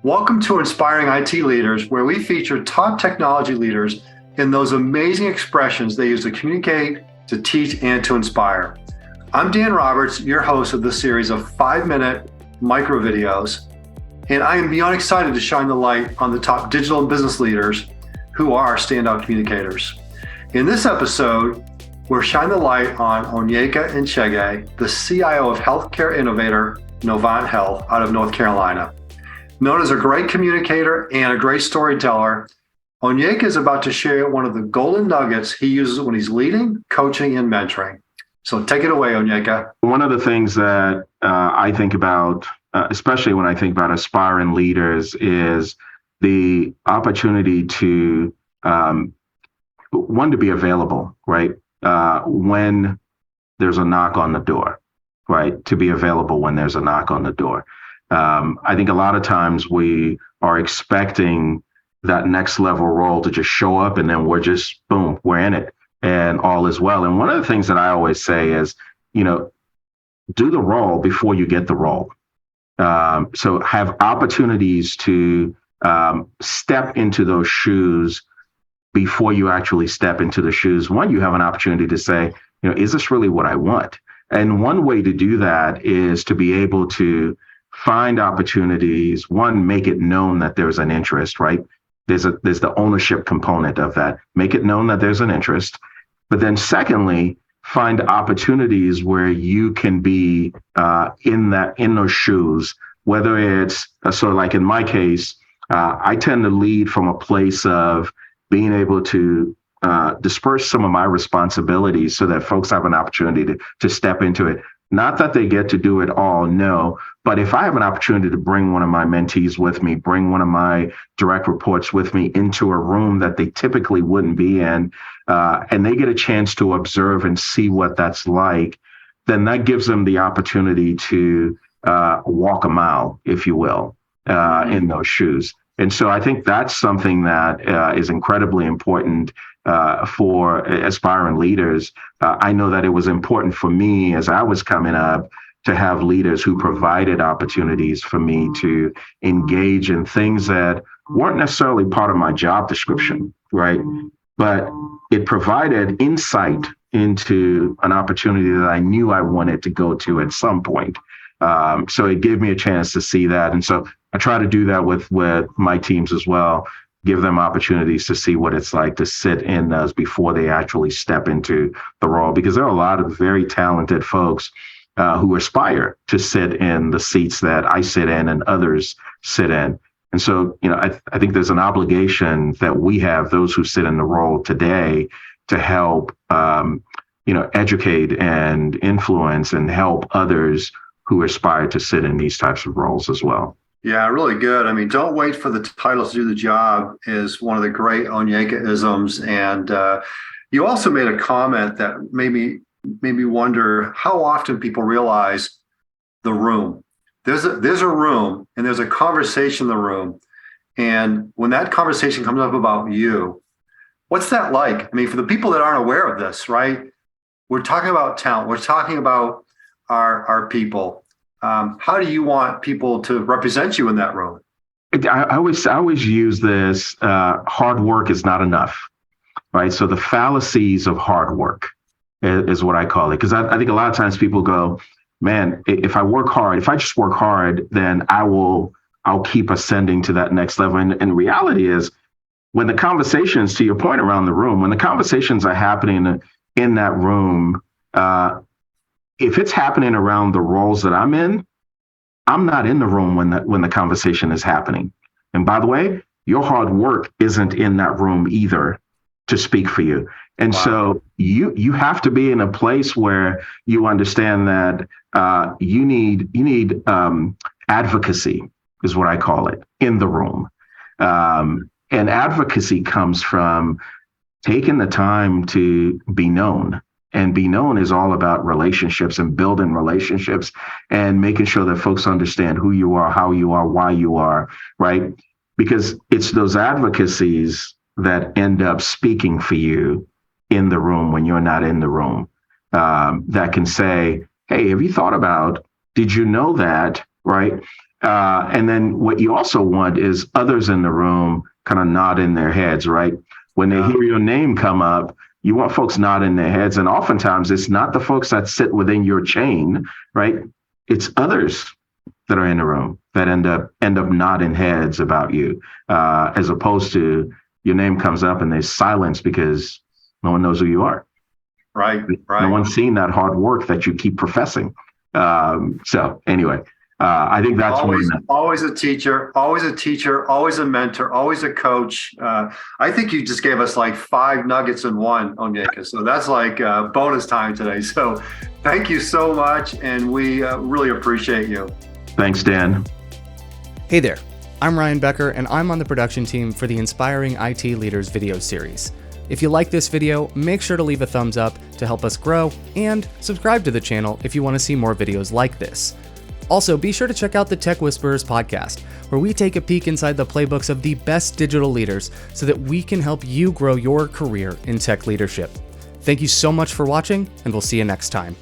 Welcome to Inspiring IT Leaders, where we feature top technology leaders in those amazing expressions they use to communicate, to teach, and to inspire. I'm Dan Roberts, your host of this series of 5-minute micro videos, and I am beyond excited to shine the light on the top digital and business leaders who are standout communicators. In this episode, we're shining the light on Onyeka Nchege, the CIO of Healthcare Innovator Novant Health out of North Carolina. Known as a great communicator and a great storyteller, Onyeka is about to share one of the golden nuggets he uses when he's leading, coaching, and mentoring. So take it away, Onyeka. One of the things that I think about, especially when I think about aspiring leaders, is the opportunity to, one, to be available, right? When there's a knock on the door, right? To be available when there's a knock on the door. I think a lot of times we are expecting that next level role to just show up and then we're just, boom, we're in it and all is well. And one of the things that I always say is, do the role before you get the role. So have opportunities to step into those shoes before you actually step into the shoes. One, you have an opportunity to say, is this really what I want? And one way to do that is to be able to find opportunities. One, make it known that there's an interest, right? There's the ownership component of that. Make it known that there's an interest. But then secondly, find opportunities where you can be in those shoes, whether it's so like in my case, I tend to lead from a place of being able to disperse some of my responsibilities so that folks have an opportunity to step into it. Not that they get to do it all, no, but if I have an opportunity to bring one of my mentees with me, bring one of my direct reports with me into a room that they typically wouldn't be in, and they get a chance to observe and see what that's like, then that gives them the opportunity to walk a mile, if you will, in those shoes. And so I think that's something that is incredibly important for aspiring leaders. I know that it was important for me as I was coming up to have leaders who provided opportunities for me to engage in things that weren't necessarily part of my job description, right? But it provided insight into an opportunity that I knew I wanted to go to at some point. So it gave me a chance to see that. And so I try to do that with my teams as well, give them opportunities to see what it's like to sit in those before they actually step into the role, because there are a lot of very talented folks who aspire to sit in the seats that I sit in and others sit in. And so, I think there's an obligation that we have, those who sit in the role today, to help, educate and influence and help others who aspire to sit in these types of roles as well. Yeah, really good. I mean, don't wait for the titles to do the job is one of the great Onyeka-isms. And you also made a comment that made me wonder how often people realize the room. There's a room and there's a conversation in the room. And when that conversation comes up about you, what's that like? I mean, for the people that aren't aware of this, right? We're talking about talent. We're talking about our people. How do you want people to represent you in that room? I always use this, hard work is not enough, right? So the fallacies of hard work is what I call it. Because I think a lot of times people go, man, if I just work hard, then I'll keep ascending to that next level. And reality is, when the conversations, to your point around the room, when the conversations are happening in that room, if it's happening around the roles that I'm in, I'm not in the room when the conversation is happening. And by the way, your hard work isn't in that room either to speak for you. And wow. So you have to be in a place where you understand that you need advocacy, is what I call it, in the room. And advocacy comes from taking the time to be known. And be known is all about relationships and building relationships and making sure that folks understand who you are, how you are, why you are, right? Because it's those advocacies that end up speaking for you in the room when you're not in the room, that can say, hey, have you thought about, did you know that, right? And then what you also want is others in the room kind of nodding their heads, right? When they hear your name come up, you want folks nodding their heads. And oftentimes it's not the folks that sit within your chain, right? It's others that are in the room that end up nodding heads about you, as opposed to your name comes up and there's silence because no one knows who you are. Right. No one's seen that hard work that you keep professing. So anyway, I think that's always a teacher, always a mentor, always a coach. I think you just gave us like 5 nuggets in one, Onyeka. So that's like bonus time today. So thank you so much. And we really appreciate you. Thanks, Dan. Hey there, I'm Ryan Becker, and I'm on the production team for the Inspiring IT Leaders video series. If you like this video, make sure to leave a thumbs up to help us grow, and subscribe to the channel if you want to see more videos like this. Also, be sure to check out the Tech Whisperers podcast, where we take a peek inside the playbooks of the best digital leaders so that we can help you grow your career in tech leadership. Thank you so much for watching, and we'll see you next time.